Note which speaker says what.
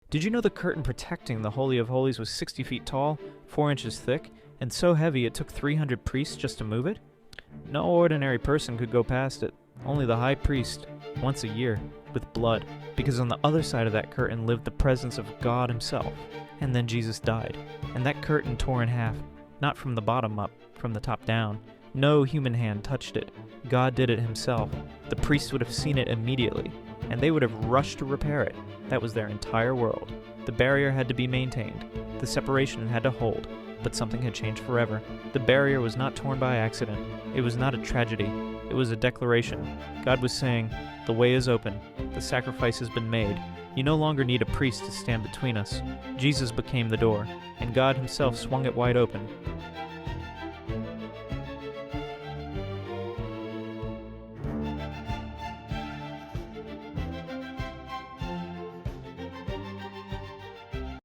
Speaker 1: Did you know the curtain protecting the Holy of Holies was 60 feet tall, 4 inches thick, and so heavy it took 300 priests just to move it? No ordinary person could go past it, only the high priest, once a year, with blood, because on the other side of that curtain lived the presence of God himself. And then Jesus died, and that curtain tore in half, not from the bottom up, from the top down. No human hand touched it. God did it himself. The priests would have seen it immediately, and they would have rushed to repair it. That was their entire world. The barrier had to be maintained. The separation had to hold, but something had changed forever. The barrier was not torn by accident. It was not a tragedy. It was a declaration. God was saying, "The way is open. The sacrifice has been made. You no longer need a priest to stand between us." Jesus became the door, and God himself swung it wide open.